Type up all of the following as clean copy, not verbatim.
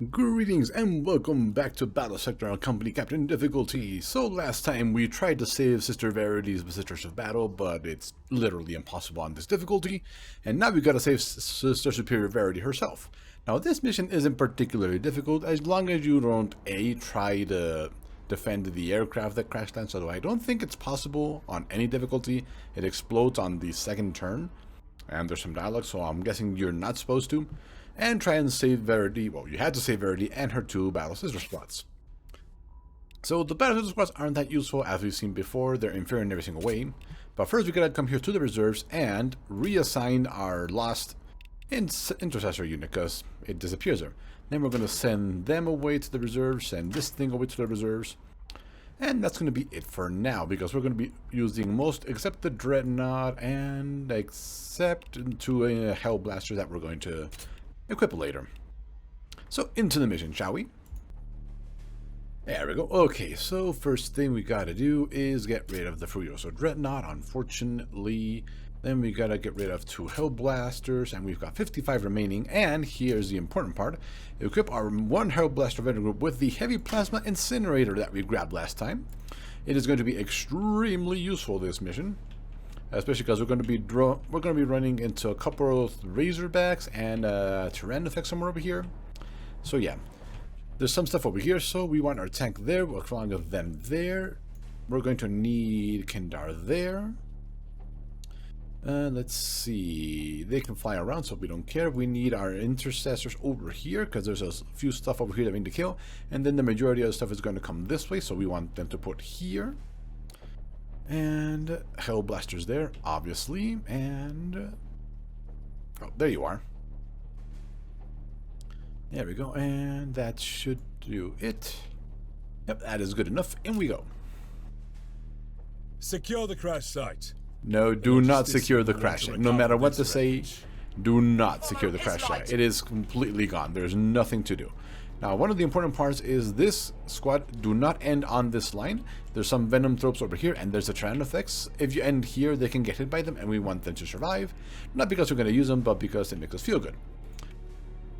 Greetings and welcome back to Battlesector on Company Captain difficulty. So last time we tried to save Sister Verity's Mistress of Battle, but it's literally impossible on this difficulty. And now we gotta save Sister Superior Verity herself. Now this mission isn't particularly difficult as long as you don't try to defend the aircraft that crash lands, although I don't think it's possible on any difficulty. It explodes on the second turn. And there's some dialogue, so I'm guessing you're not supposed to. And try and save Verity. Well, you had to save Verity and her two Battle Sister squads. So the Battle Sister squads aren't that useful as we've seen before. They're inferior in every single way. But first we gotta come here to the reserves and reassign our lost intercessor unit because it disappears there. Then we're gonna send them away to the reserves, send this thing away to the reserves. And that's going to be it for now, because we're going to be using most, except the Dreadnought, and except two Hell Blasters that we're going to equip later. So, into the mission, shall we? There we go. Okay, so first thing we got to do is get rid of the Furioso Dreadnought, unfortunately. Then we got to get rid of two Hell Blasters, and we've got 55 remaining. And here's the important part. Equip our one Hell Blaster vendor group with the Heavy Plasma Incinerator that we grabbed last time. It is going to be extremely useful this mission. Especially because we're going to be running into a couple of Razorbacks and tyrannids somewhere over here. So yeah. There's some stuff over here, so we want our tank there. We're calling of them there. We're going to need Kendar there. Let's see. They can fly around, so we don't care. We need our intercessors over here because there's a few stuff over here that we need to kill. And then the majority of the stuff is going to come this way, so we want them to put here. And Hell Blasters there, obviously. And oh, there you are. There we go, and that should do it. Yep, that is good enough. In we go. Secure the crash site. No, do not secure the crash site. No matter what to say, do not secure the crash site. It is completely gone. There's nothing to do. Now, one of the important parts is this squad do not end on this line. There's some venom tropes over here, and there's the Tyrannothex. If you end here, they can get hit by them, and we want them to survive. Not because we're going to use them, but because it makes us feel good.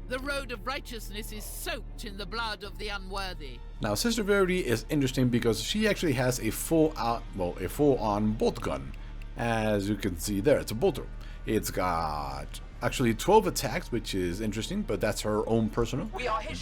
The road of righteousness is soaked in the blood of the unworthy. Now, Sister Verity is interesting because she actually has a full-on bolt gun. As you can see there, it's a bolter. It's got actually 12 attacks, which is interesting, but that's her own personal.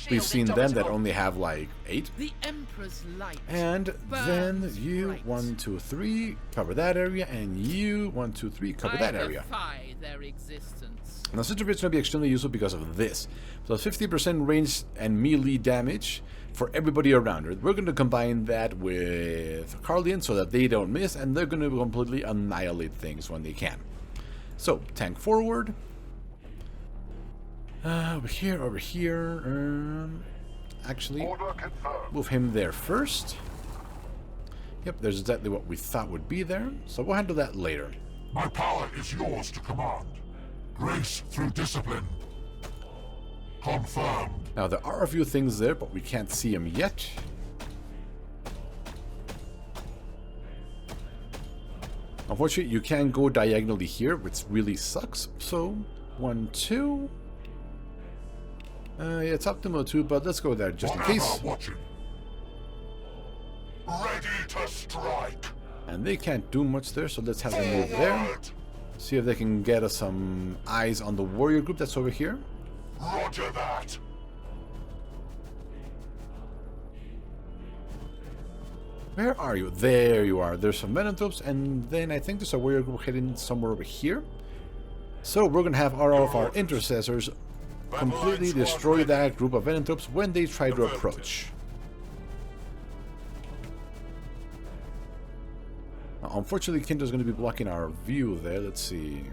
We've seen them that only have like 8. The Emperor's light. And then you, bright. 1, 2, 3, cover that area, and you, 1, 2, 3, cover that area. Defy their existence. Now, Sister Verity is going to be extremely useful because of this. So 50% range and melee damage for everybody around her. We're going to combine that with Carlian so that they don't miss, and they're going to completely annihilate things when they can. So, tank forward. Over here. Actually, move him there first. Yep, there's exactly what we thought would be there. So we'll handle that later. My power is yours to command. Grace through discipline. Confirmed. Now, there are a few things there, but we can't see them yet. Unfortunately, you can go diagonally here, which really sucks. So, 1, 2. Yeah, it's optimal too, but let's go there just in case. Watching. Ready to strike. And they can't do much there, so let's have them move there. See if they can get us some eyes on the warrior group that's over here. Roger that. Where are you? There you are. There's some Venanthropes, and then I think there's a warrior group heading somewhere over here. So we're going to have all of our intercessors completely destroy that group of Venanthropes when they try to approach. Now, unfortunately, Kinder's going to be blocking our view there. Let's see.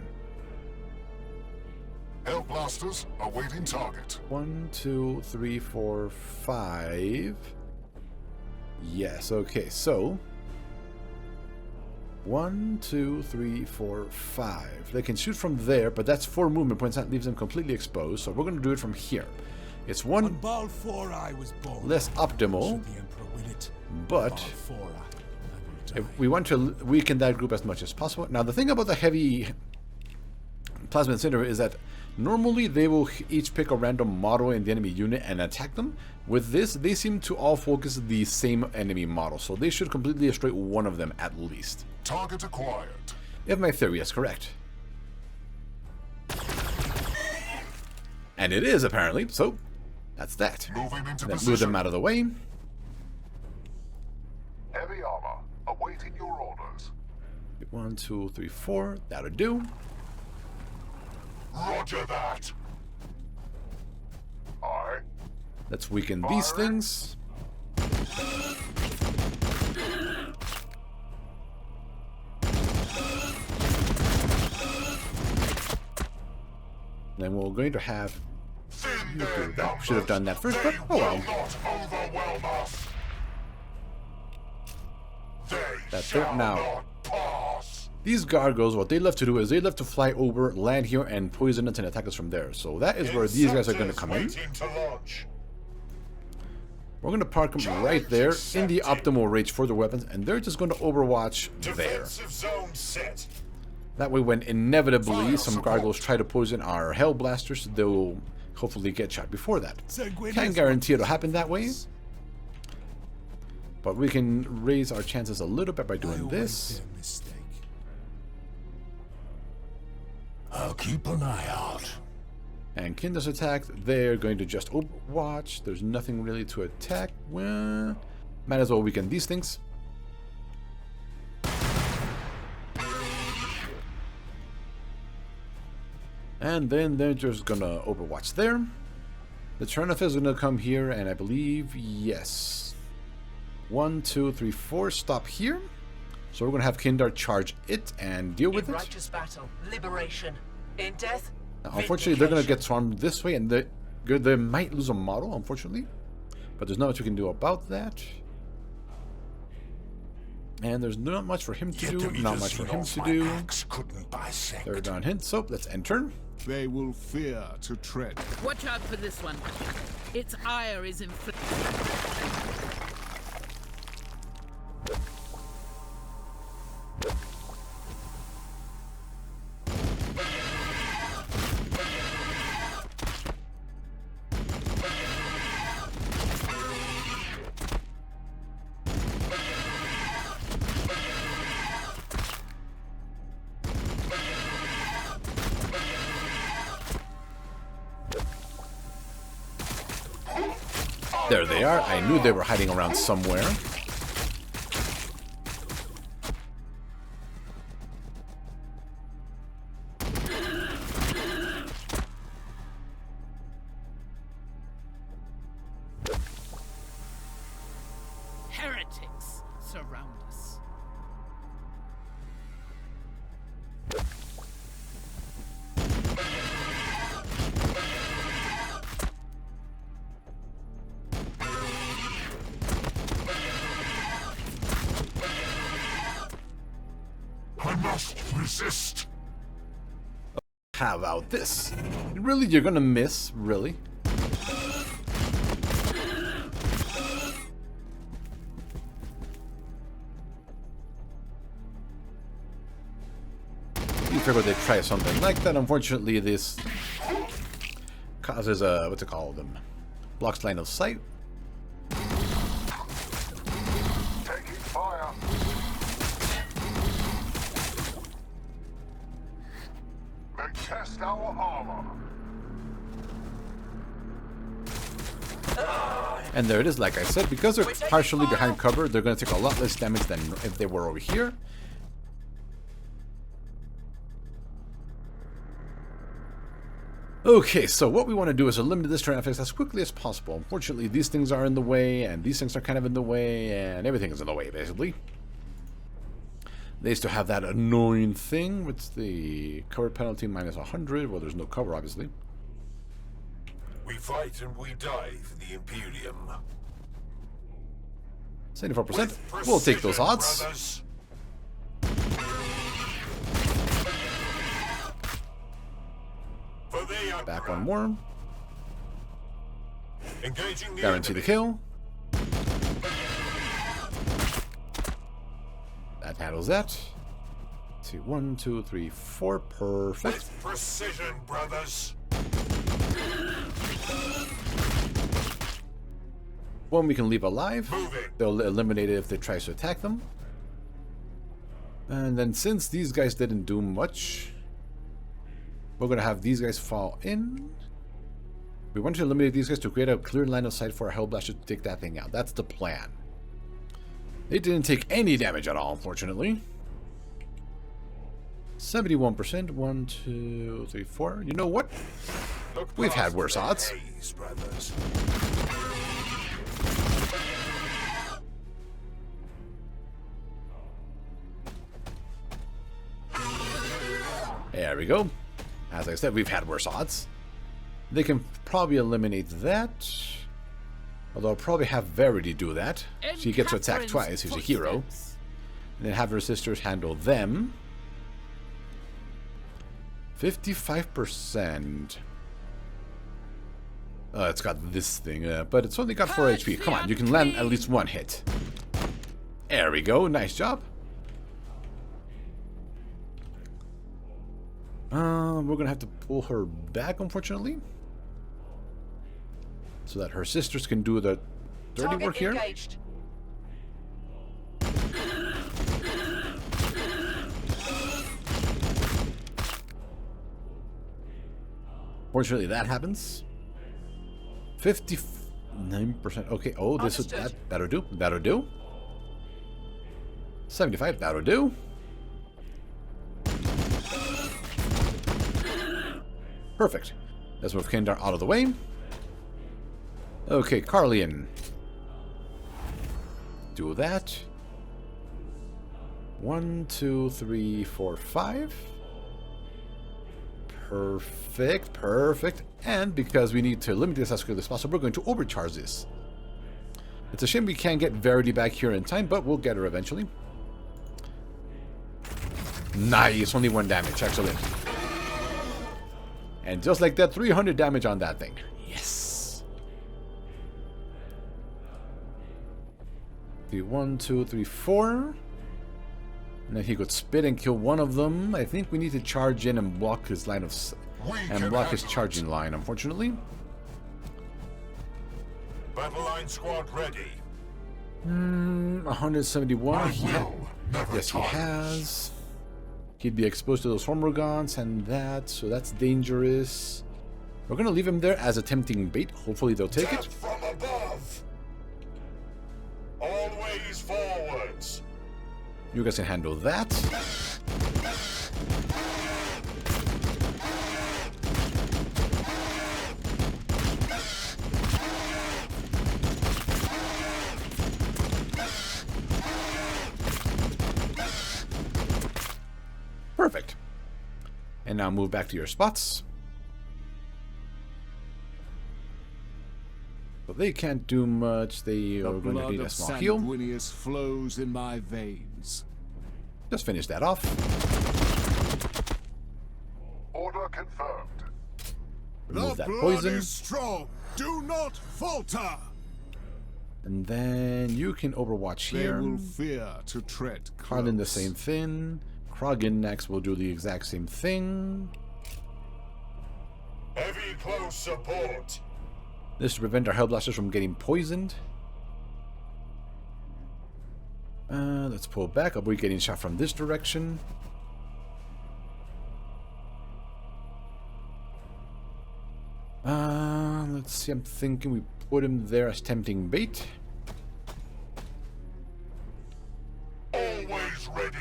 Hell Blasters awaiting target. 1, 2, 3, 4, 5. Yes, okay, so 1, 2, 3, 4, 5. They can shoot from there, but that's 4 movement points. That leaves them completely exposed, so we're going to do it from here. It's one less optimal, but if we want to weaken that group as much as possible. Now, the thing about the heavy plasma incinerator is that Normally, they will each pick a random model in the enemy unit and attack them. With this, they seem to all focus the same enemy model, so they should completely destroy one of them at least. Target acquired. If my theory is correct. And it is, apparently, so that's that. Moving into Let's position. move them out of the way. Heavy armor. Awaiting your orders. 1, 2, 3, 4. That'll do. Roger that. Aye. Let's weaken these things. Then we're going to have... Thin do their that. Should have done that first, but They oh well. will not overwhelm us. They That's shall it now. not pass. These gargoyles, what they love to do is they love to fly over, land here, and poison us and attack us from there. So that is where these guys are going to come in. Waiting to launch. We're going to park them right there in the optimal range for their weapons, and they're just going to overwatch there. Defensive zone set. That way, when inevitably some gargoyles try to poison our hell blasters, they'll hopefully get shot before that. Can't guarantee it'll happen that way, but we can raise our chances a little bit by doing this. I'll keep an eye out. And Kinder's attacked. They're going to just overwatch. There's nothing really to attack. Well, might as well weaken these things. And then they're just gonna overwatch there. The Tyrannid is gonna come here, and I believe, yes. 1, 2, 3, 4. Stop here. So we're gonna have Kindar charge it and deal with In it. righteous battle, liberation. In death, Now, unfortunately, they're gonna get swarmed this way, and they might lose a model, unfortunately. But there's not much we can do about that. And there's not much for him to do. Not much for him to do. Couldn't bisect. Third down hint. So let's end turn. They will fear to tread. Watch out for this one. Its ire is inflicted. There they are. I knew they were hiding around somewhere. Heretics surround us. I must resist. How about this? Really, you're gonna miss? Really? You figured they'd try something like that. Unfortunately, this causes a, what's it called? Blocks line of sight. Taking fire. They test our armor. And there it is, like I said, because they're partially behind cover, they're going to take a lot less damage than if they were over here. Okay, so what we want to do is eliminate this turn effects as quickly as possible. Unfortunately, these things are in the way, and these things are kind of in the way, and everything is in the way, basically. They used to have that annoying thing with the cover penalty minus 100. Well, there's no cover, obviously. We fight and we die for the Imperium. 74%. We'll take those odds. Brothers. For the Emperor. Back one more. Engaging the Guarantee the enemy. kill. That handles that. 2, 1, 2, 3, 4. Perfect. With precision, brothers. One we can leave alive. Moving. They'll eliminate it if they try to attack them. And then since these guys didn't do much, we're going to have these guys fall in. We want to eliminate these guys to create a clear line of sight for our Hellblaster to take that thing out. That's the plan. They didn't take any damage at all, unfortunately. 71%. 1, 2, 3, 4. You know what? Look We've had past worse the odds. haze, brothers. There we go. As I said, we've had worse odds. They can probably eliminate that. Although I'll probably have Verity do that. She gets to attack twice. She's a hero. And then have her sisters handle them. 55%. It's got this thing, but it's only got 4 HP. Come on, you can land at least one hit. There we go. Nice job. We're gonna have to pull her back, unfortunately, so that her sisters can do the dirty Target work here. engaged. Fortunately, that happens. 59%. Okay. Oh, this is Understood. that'll do. That'll do. 75. That'll do. Perfect. Let's move Kendar out of the way. Okay, Carlian. Do that. 1, 2, 3, 4, 5. Perfect, perfect. And because we need to limit this as quickly as possible, we're going to overcharge this. It's a shame we can't get Verity back here in time, but we'll get her eventually. Nice, only 1 damage, excellent. And just like that, 300 damage on that thing. Yes. 1, 2, 3, 4. And then he could spit and kill one of them. I think we need to charge in and block his line of and block his charging line, unfortunately. Battle line squad ready. 171. Yes, he tires. has. He'd be exposed to those Hormorgons and that, so that's dangerous. We're gonna leave him there as a tempting bait. Hopefully they'll take it. Death from above. Always forwards. You guys can handle that. Perfect. And now move back to your spots. But they can't do much. They The are going to blood need a of small heal. Sanguinius flows in my veins. Just finish that off. Order confirmed. Remove The that blood poison. is strong. Do not falter. And then you can overwatch They here. will fear to tread close. Carlin the same thing. Krogan next will do the exact same thing. Heavy close support. This to prevent our Hellblasters from getting poisoned. Let's pull back. I'll be getting shot from this direction. Let's see. I'm thinking we put him there as tempting bait. Always ready.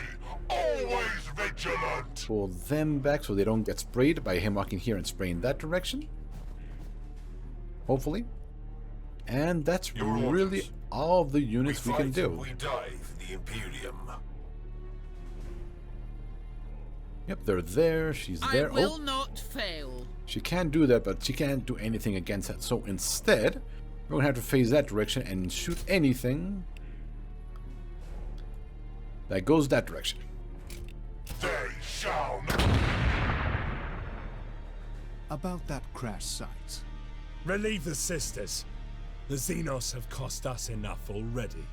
Always vigilant. Pull them back so they don't get sprayed by him walking here and spraying that direction. Hopefully. And that's Your really orders. all of the units we can fight do. and we die for the Imperium. Yep, they're there. She's there. I will Oh, not fail. she can do that, but she can't do anything against that. So instead, we're going to have to face that direction and shoot anything that goes that direction. They shall not. About that crash site. Relieve the sisters. The Xenos have cost us enough already.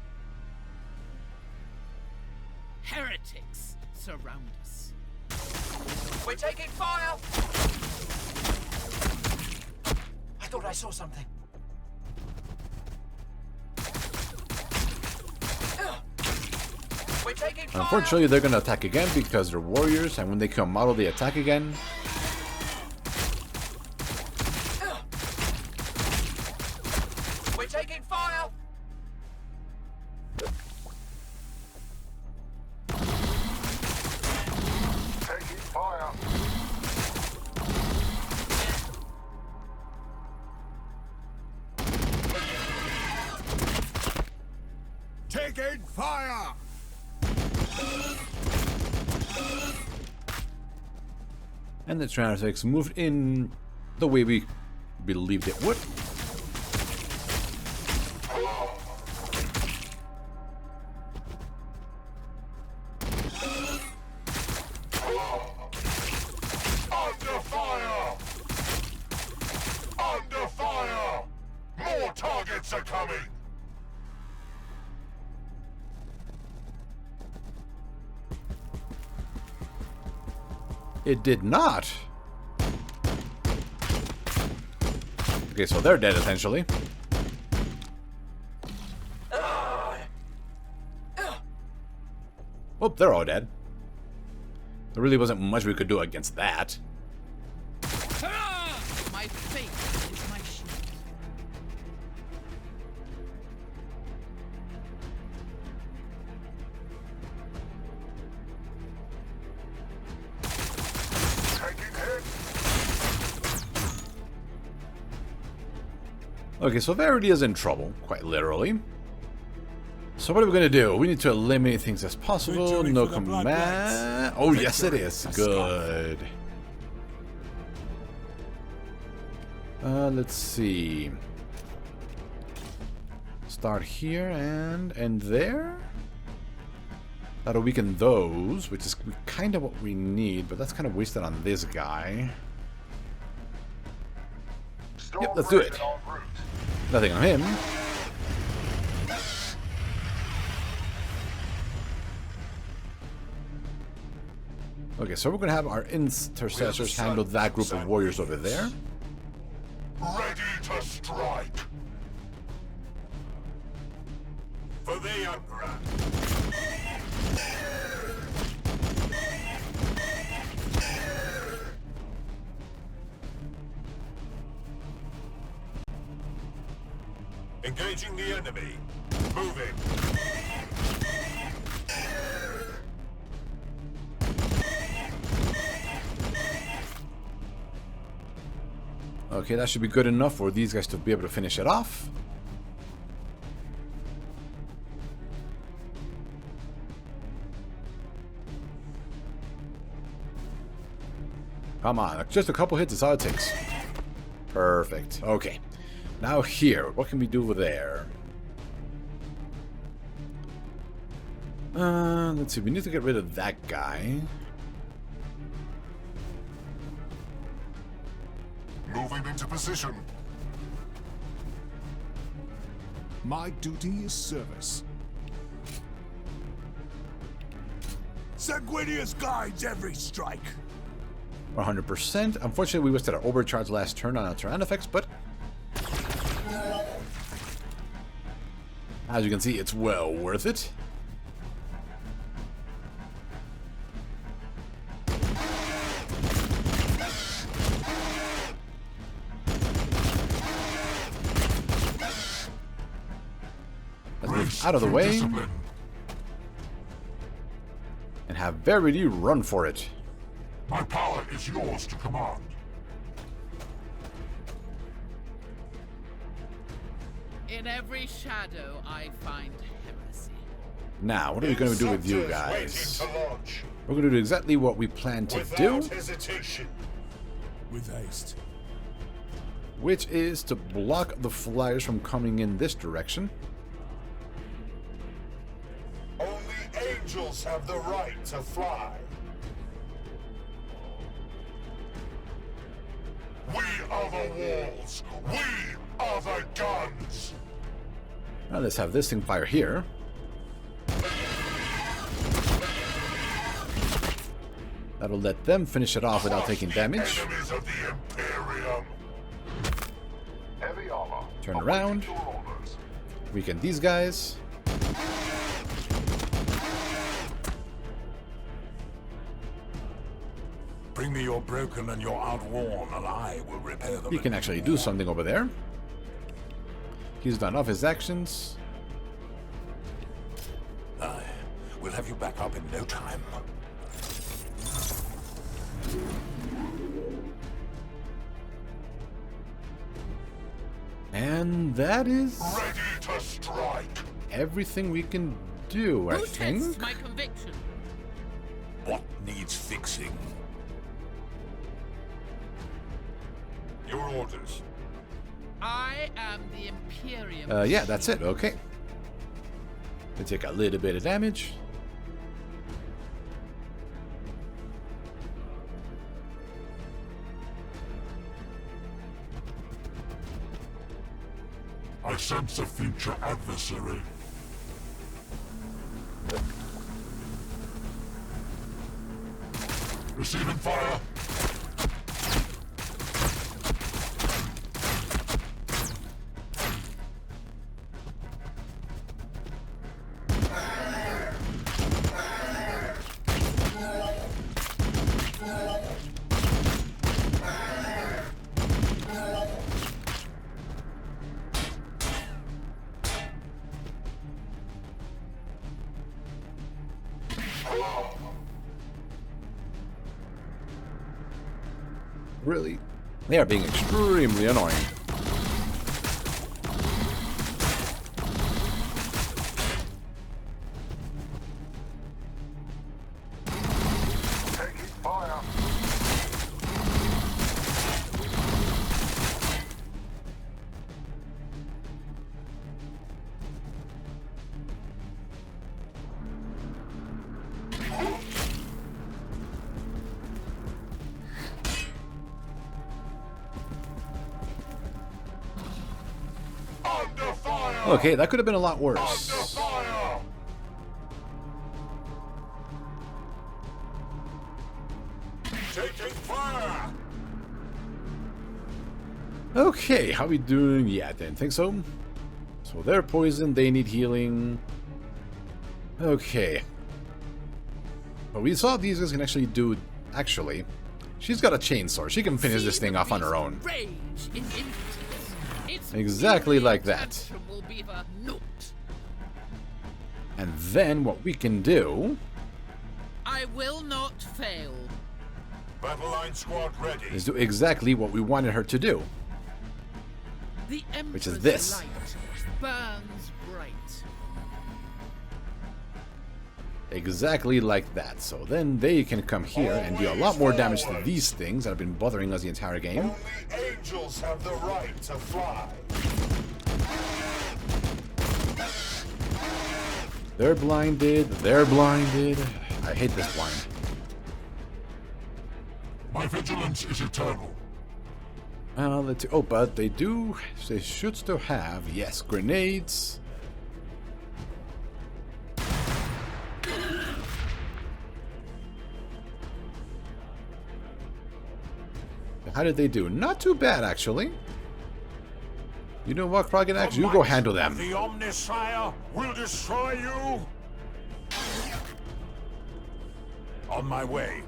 Heretics surround us. We're taking fire! I thought I saw something. We're taking fire. Unfortunately, they're going to attack again because they're warriors, and when they come model, they attack again. We're taking fire. Taking fire. Taking fire! And the Tyrannosaurus moved in the way we believed it would. Under fire! Under fire! More targets are coming! It did not. Okay, so they're dead essentially. Oh, they're all dead. There really wasn't much we could do against that. My faith is my shield. Taking hit! Okay, so Verity is in trouble, quite literally. So what are we going to do? We need to eliminate things as possible. Victory No for the Blood command. Oh, yes it is. Victory. Good. Let's see. Start here and there. That'll weaken those, which is kind of what we need, but that's kind of wasted on this guy. Yep, let's do it. Nothing on him. Okay, so we're going to have our intercessors handle that group of warriors over there. Ready to strike! For the Emperor. Engaging the enemy. Moving. Okay, that should be good enough for these guys to be able to finish it off. Come on, just a couple hits is all it takes. Perfect. Okay. Now here, what can we do there? Let's see, we need to get rid of that guy. Moving into position. My duty is service. Sanguinius guides every strike. 100%. Unfortunately, we wasted our overcharge last turn on our Tyrannosaurus, but as you can see, it's well worth it. Let's move out of the Through way discipline. and have Verity run for it. My power is yours to command. In every shadow I find heresy. Now, what are we going to do with you guys? Waiting to launch. We're going to do exactly what we plan to do, Without hesitation. With haste. which is to block the flyers from coming in this direction. Only angels have the right to fly. We are the walls. We are the guns. Now let's have this thing fire here. That'll let them finish it off without taking damage. Enemies of the Imperium. Heavy armor. Turn around. Weaken these guys. Bring me your broken and your outworn, and I will repair them. He can actually do something over there. He's done off his actions. I will have you back up in no time. And that is Ready to strike. everything we can do, I Who tests think. my conviction? What needs fixing? Your orders. I am the Imperium. Yeah, that's it. Okay. They take a little bit of damage. I sense a future adversary. Receiving fire. Really? They are being extremely annoying. Taking fire. Under fire. Okay, that could have been a lot Under worse. fire. Taking fire. Okay, how we doing? Yeah, I didn't think so. So they're poisoned, they need healing. Okay. But we saw these guys can actually do... Actually, she's got a chainsaw. She can finish this thing off on her own. Rage in impotence. Its Exactly fury like that. tantrum will be for naught. And then what we can do I will not fail. Battle line squad ready. is do exactly what we wanted her to do. The Emperor's Which is this. light burns bright. Exactly like that. So then they can come here and do a lot more damage to these things that have been bothering us the entire game. Only angels have the right to fly. They're blinded. They're blinded. I hate this blind. My vigilance is eternal. Let's see. Oh, but they do... They should still have, yes, grenades. How did they do? Not too bad, actually. You know what, Kroganax? You go handle them. The Omnissiah will destroy you. On my way.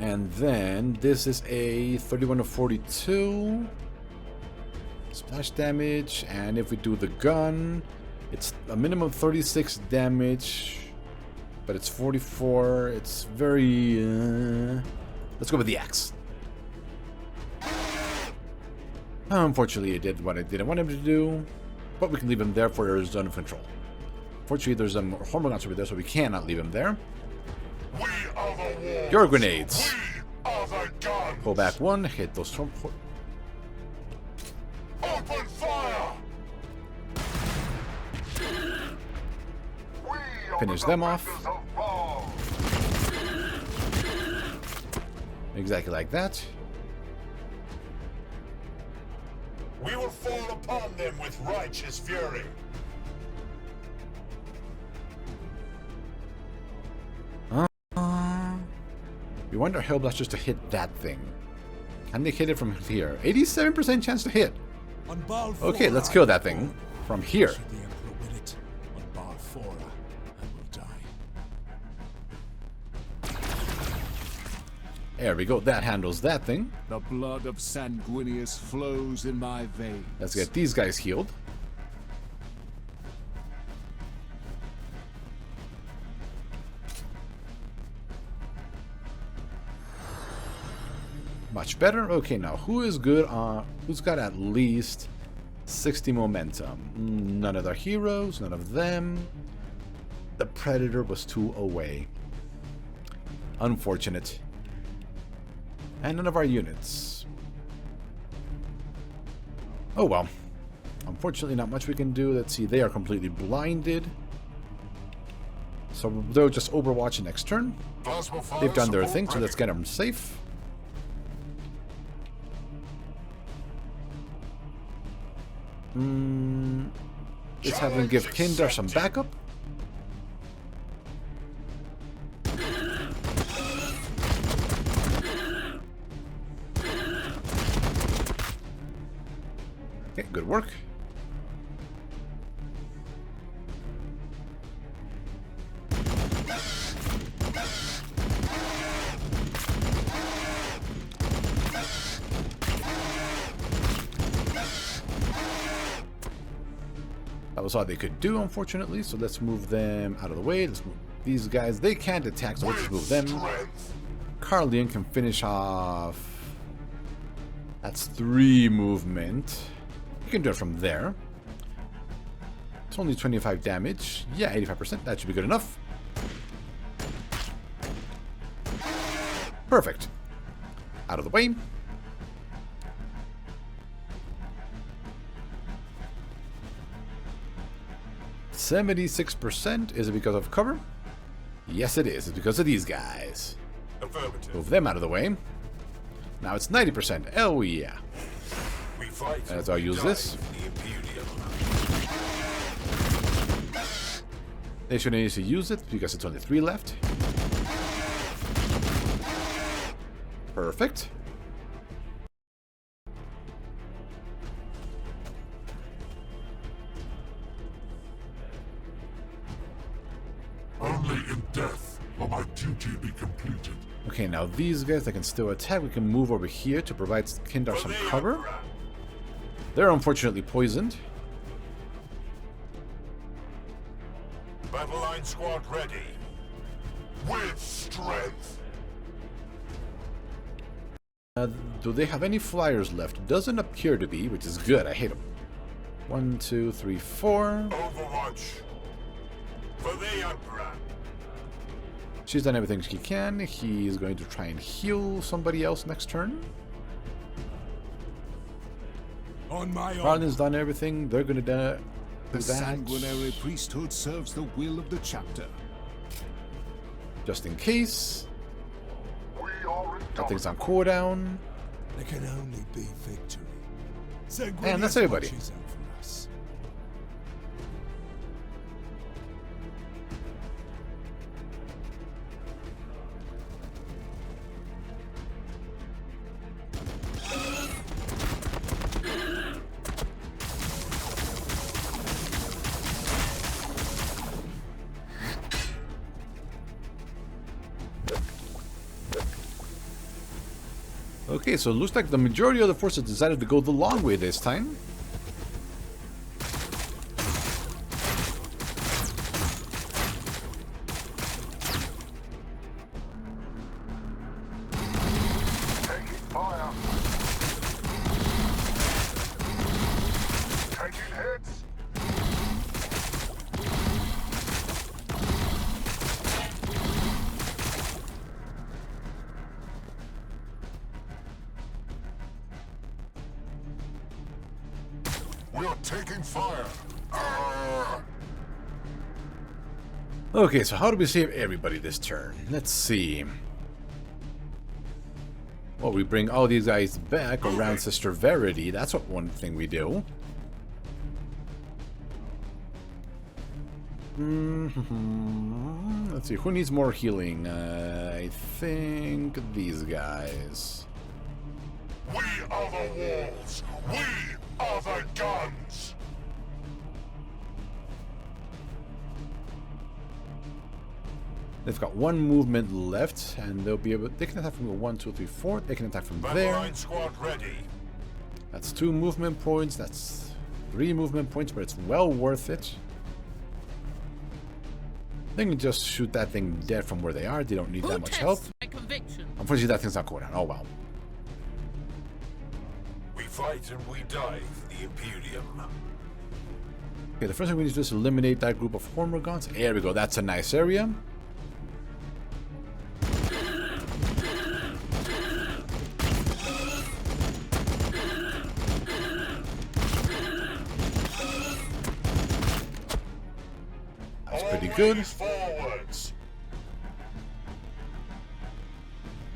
And then this is a 31 to 42 splash damage, and if we do the gun, it's a minimum 36 damage, but it's 44. It's very. Let's go with the axe. Unfortunately, it did what I didn't want him to do, but we can leave him there for his zone of control. Fortunately, there's some hormones over there, so we cannot leave him there. We are the wolves. Your grenades. We are the guns. Pull back one, hit those. Open fire. We are Finish the them off. defenders of Baal. Exactly like that. We will fall upon them with righteous fury. We want our Hellblasters to hit that thing. Can they hit it from here? 87% chance to hit. On Baal Okay, let's kill that thing from here. Should the Emperor will it, on Baal I will die. There we go. That handles that thing. The blood of Sanguinius flows in my veins. Let's get these guys healed. Much better. Okay, now who is good on... Who's got at least 60 momentum? None of their heroes. None of them. The Predator was 2 away. Unfortunate. And none of our units. Oh well. Unfortunately, not much we can do. Let's see. They are completely blinded. So they'll just overwatch next turn. They've done their thing, so let's get them safe. Let's have them give Kindar some backup. Okay, good work. That was all they could do, unfortunately, so let's move them out of the way. Let's move these guys. They can't attack, so let's just move them. Carlian can finish off... That's 3 movement. You can do it from there. It's only 25 damage. Yeah, 85%. That should be good enough. Perfect. Out of the way. %. Is it because of cover? Yes, it is. It's because of these guys. Affirmative. Move them out of the way. Now it's 90%. Oh, yeah. We fight As I'll use this. the Imperium. They shouldn't need to use it because it's only 3 left. Perfect. Only in death will my duty be completed. Okay, now these guys, they can still attack. We can move over here to provide Kindar some cover. They're unfortunately poisoned. Battle line squad ready. With strength. Do they have any flyers left? Doesn't appear to be, which is good. I hate them. 1, 2, 3, 4. Overwatch. For the Emperor. She's done everything she can. He's going to try and heal somebody else next turn. On my own. Carlin's done everything. They're going to do The that. sanguinary priesthood serves the will of the chapter. Just in case. We are That thing's on cooldown. There can only be victory. And that's everybody. Watches out for us. Okay, so it looks like the majority of the forces decided to go the long way this time. taking fire. Taking hits. We are taking fire. Okay, so how do we save everybody this turn? Let's see. Well, we bring all these guys back around Sister Verity. That's what one thing we do. Let's see, who needs more healing? I think these guys. We are the walls. We are the guns. They've got one movement left, and they'll be able. They can attack from 1, 2, 3, 4. They can attack from there. Battle line squad ready. That's 2 movement points. That's 3 movement points, but it's well worth it. They can just shoot that thing dead from where they are. They don't need Who that much tests help. my conviction? Unfortunately, that thing's not going down. Oh well. We fight and we die for the Imperium. Okay, the first thing we need to do is eliminate that group of Hormigons. There we go. That's a nice area. That's pretty good. Forwards.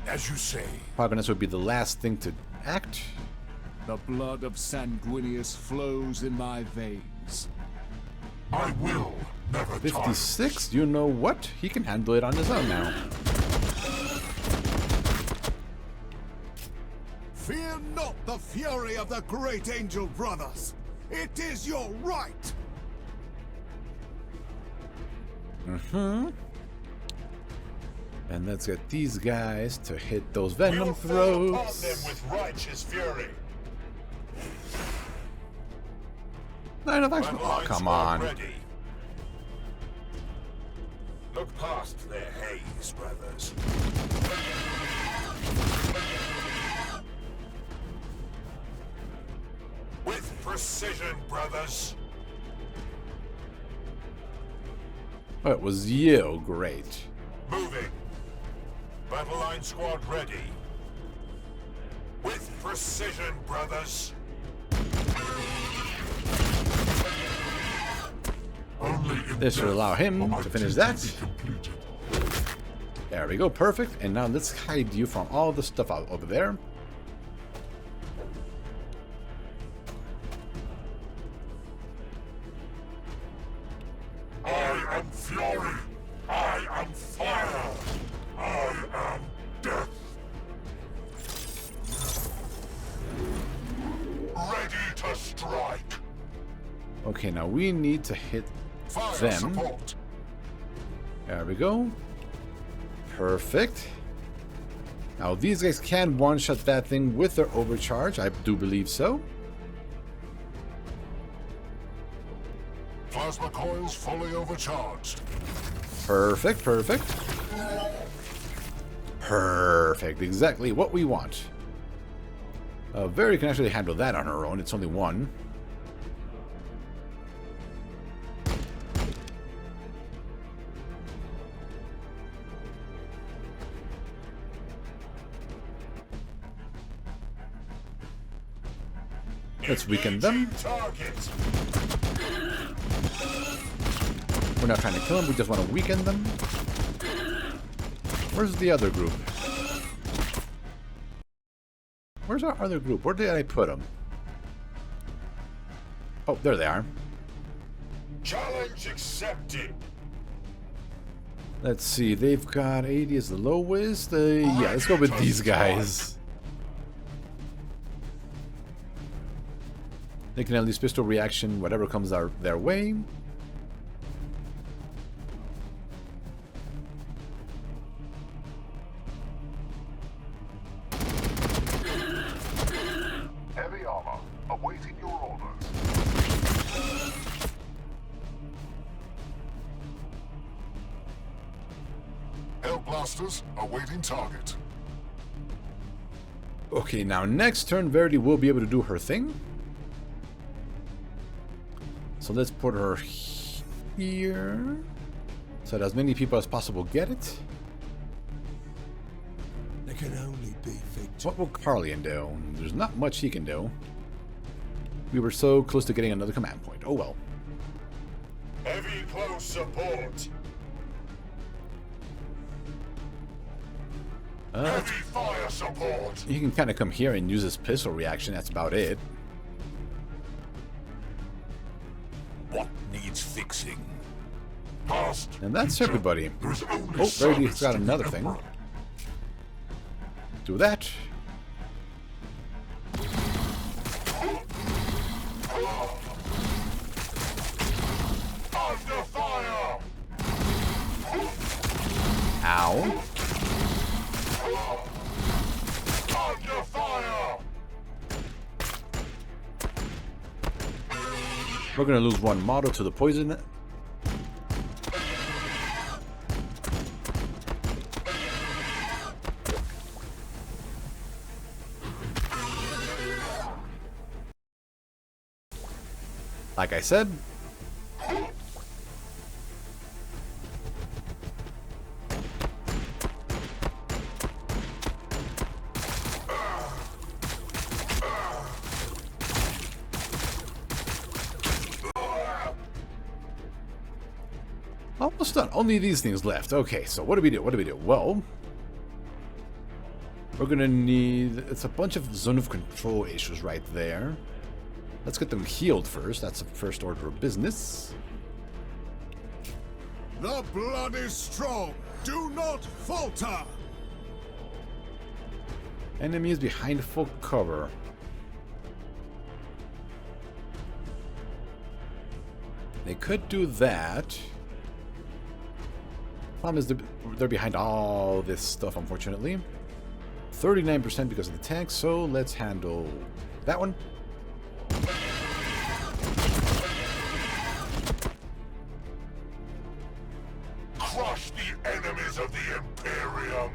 As you say. Progonus would be the last thing to act. The blood of Sanguinius flows in my veins. I will never tire. 56? You know what? He can handle it on his own now. Fear not the fury of the great angel brothers. It is your right. And let's get these guys to hit those We venom will fall upon them throws. with righteous fury. 9 of action. Battle Oh, line come squad on. ready. Look past their haze, brothers. With precision, brothers. Oh, it was you. Great. Moving. Battle line squad ready. With precision, brothers. Only in This should death allow him will my to finish duty that. be completed. There we go. Perfect. And now let's hide you from all the stuff out over there. I am fury. I am fire. I am death. Ready to strike. Okay, now we need to hit Fire them. support. There we go. Perfect. Now these guys can one-shot that thing with their overcharge. I do believe so. Plasma coils fully overcharged. Perfect, perfect. Perfect. Exactly what we want. Very can actually handle that on her own. It's only one. Let's weaken them. Target. We're not trying to kill them, we just want to weaken them. Where's the other group? Where's our other group? Where did I put them? Oh, there they are. Challenge accepted. Let's see, they've got 80 as the lowest. Yeah, let's go with these guys. They can at least pistol reaction whatever comes their way. Heavy armor. Awaiting your orders. Hellblasters awaiting target. Okay, now next turn Verity will be able to do her thing. So let's put her here. So that as many people as possible get it. There can only be victory. What will Carlian do? There's not much he can do. We were so close to getting another command point. Oh well. Heavy close support. Heavy fire support. He can kind of come here and use his pistol reaction. That's about it. What needs fixing? Past. And that's everybody. There is only Oh, Verity's service got to the another thing. Emperor. Do that. Under fire. We're gonna lose one model to the poison. Like I said, almost done. Only these things left. Okay, so what do we do? What do we do? Well, we're gonna need... It's a bunch of zone of control issues right there. Let's get them healed first. That's the first order of business. The blood is strong. Do not falter. Enemy is behind full cover. They could do that. Problem is they're behind all this stuff, unfortunately. 39% because of the tank, so let's handle that one. Crush the enemies of the Imperium.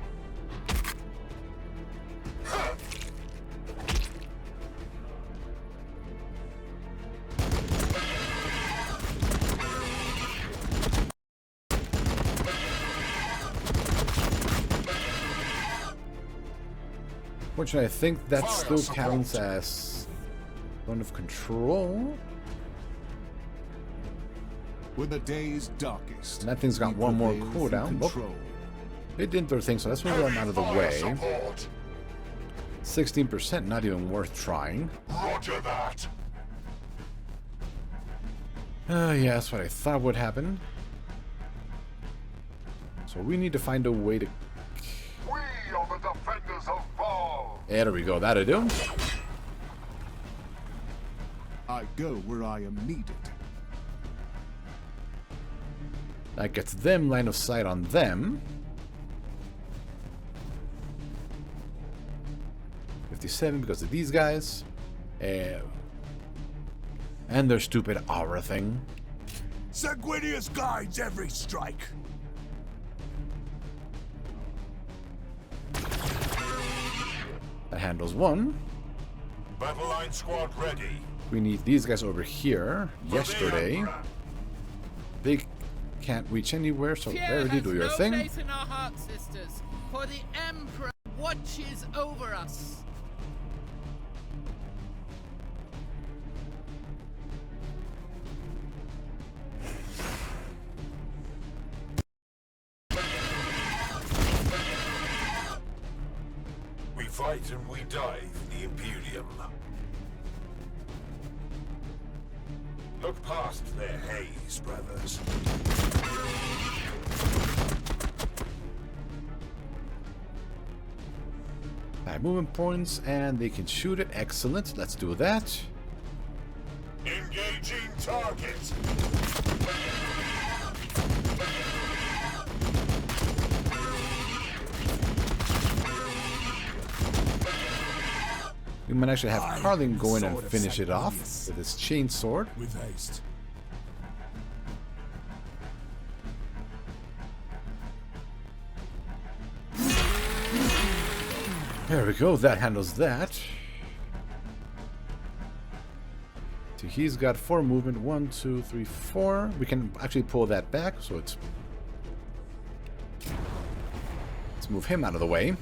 Fortunately, I think that still counts as zone of control. When the day is darkest, And that thing's got we one more prevail through cooldown. Nope. control. It didn't throw things, so let's move them out of the way. Support. 16%, not even worth trying. Roger that. Yeah, that's what I thought would happen. So we need to find a way to... We are the defenders of Baal. There we go, that'll do. I go where I am needed. That gets them line of sight on them. 57 because of these guys. And their stupid aura thing. Sanguinius guides every strike. That handles one. Battle line squad ready. We need these guys over here. Yesterday. They can't reach anywhere, so Fear Verity, has do your no thing. place in our hearts, sisters, for the Emperor watches over us. We fight and we die for the Imperium. Look past their haze, brothers. 5 movement points, and they can shoot it. Excellent. Let's do that. Engaging target. We might actually have Carlin go in and finish it off with his chain sword. With haste. There we go. That handles that. So he's got 4 movement. 1, 2, 3, 4. We can actually pull that back, so it's... Let's move him out of the way.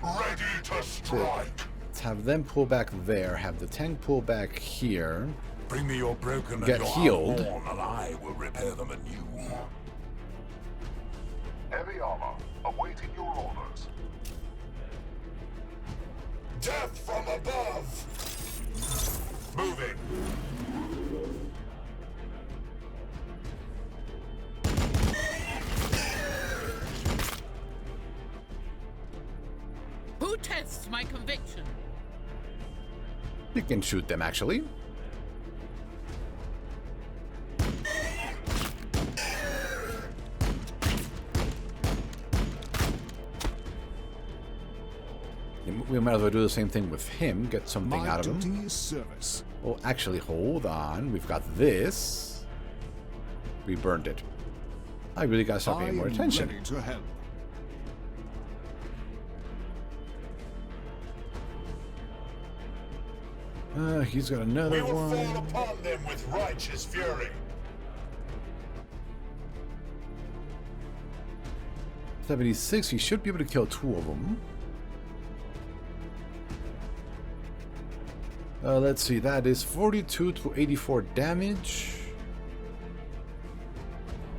Ready to strike. Let's have them pull back there. Have the tank pull back here. Bring me your broken Get and your healed. unworn, and I will repair them anew. Heavy armor, awaiting your orders. Death from above! Moving. Who tests my conviction? You can shoot them, actually. We might as well do the same thing with him, get something My out of duty him. is service. Oh, actually, hold on. We've got this. We burned it. I really gotta start paying more attention. Ready to help. He's got We another will fall one. upon them with righteous fury. 76, he should be able to kill 2 of them. Let's see, that is 42 to 84 damage.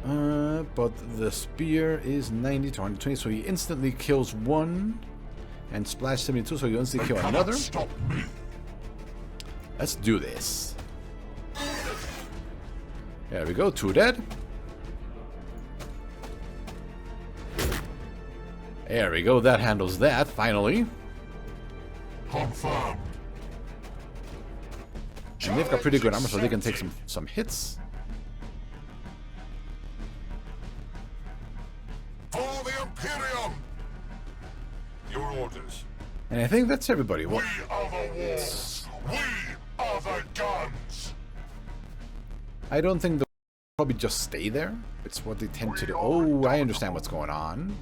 But the spear is 90 to 120, so he instantly kills 1. And splash 72, so you instantly kill another. Stop me. Let's do this. There we go, 2 dead. There we go, that handles that, finally. Confirmed. And they've got pretty good armor, so they can take some hits. For the Imperium. Your orders. And I think that's everybody. Well, We are the walls. We are the guns. I don't think they'll probably just stay there. It's what they tend to do. Oh, I understand what's going on.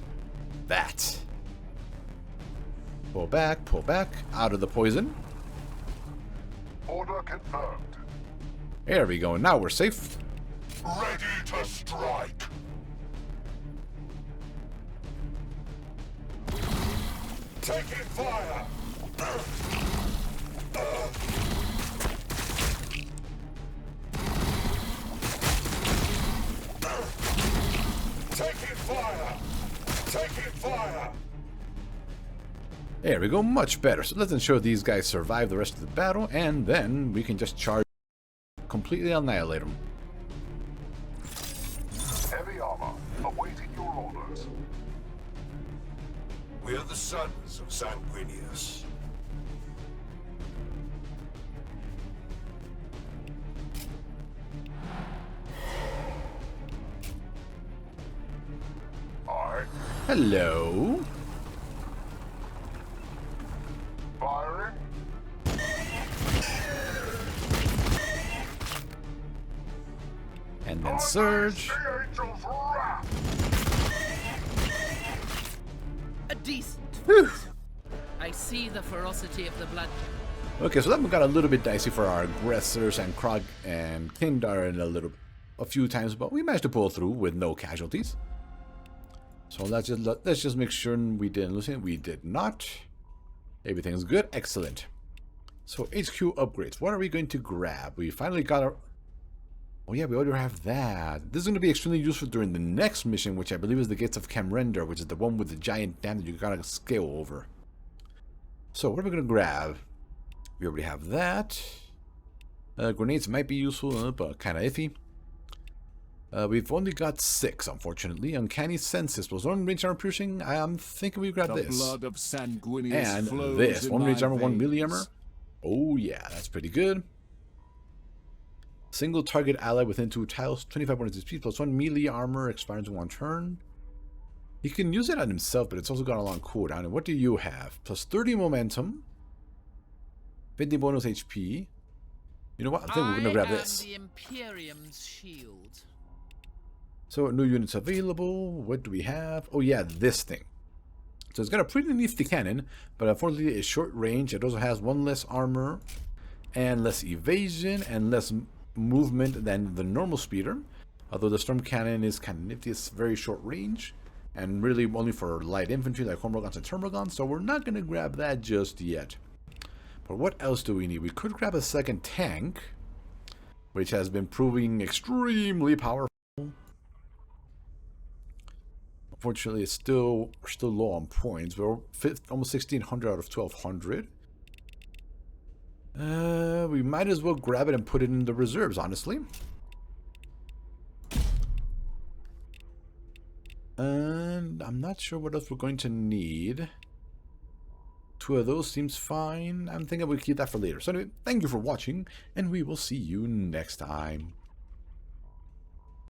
That. Pull back, out of the poison. Order confirmed. There we go, now we're safe. Ready to strike. Taking fire. Taking fire. Taking fire. There we go, much better. So let's ensure these guys survive the rest of the battle, and then we can just charge, completely annihilate them. Heavy armor. Awaiting your orders. We are the sons of Sanguinius. Aye. Hello. Firing. And then surge. The angel's wrath. A decent. I see the ferocity of the blood. Okay, so that one got a little bit dicey for our aggressors, and Krog and Kindar in a few times, but we managed to pull through with no casualties. So let's just make sure we didn't lose it. We did not. Everything's good. Excellent. So HQ upgrades. What are we going to grab? We finally got our... Oh yeah, we already have that. This is going to be extremely useful during the next mission, which I believe is the Gates of Camrender, which is the one with the giant dam that you gotta scale over. So what are we going to grab? We already have that. Grenades might be useful, but kind of iffy. We've only got 6, unfortunately. Uncanny Senses plus 1 range armor piercing. I'm thinking we grab The this. blood of Sanguinius And flows this. in 1 range my armor, 1 melee veins. armor. Oh yeah, that's pretty good. Single target ally within 2 tiles, 25 bonus speed plus 1 melee armor, expires in 1 turn. He can use it on himself, but it's also got a long cooldown. And what do you have? Plus 30 momentum, 50 bonus HP. You know what? I think we're gonna grab this. The Imperium's shield. So new units available. What do we have? Oh yeah, this thing. So it's got a pretty nifty cannon, but unfortunately it's short range. It also has 1 less armor and less evasion and less movement than the normal speeder. Although the storm cannon is kind of nifty, it's very short range and really only for light infantry like Hormogons and Termagons. So we're not going to grab that just yet. But what else do we need? We could grab a second tank, which has been proving extremely powerful. Unfortunately, we're still low on points. We're almost 1,600 out of 1,200. We might as well grab it and put it in the reserves, honestly. And I'm not sure what else we're going to need. 2 of those seems fine. I'm thinking we'll keep that for later. So anyway, thank you for watching, and we will see you next time.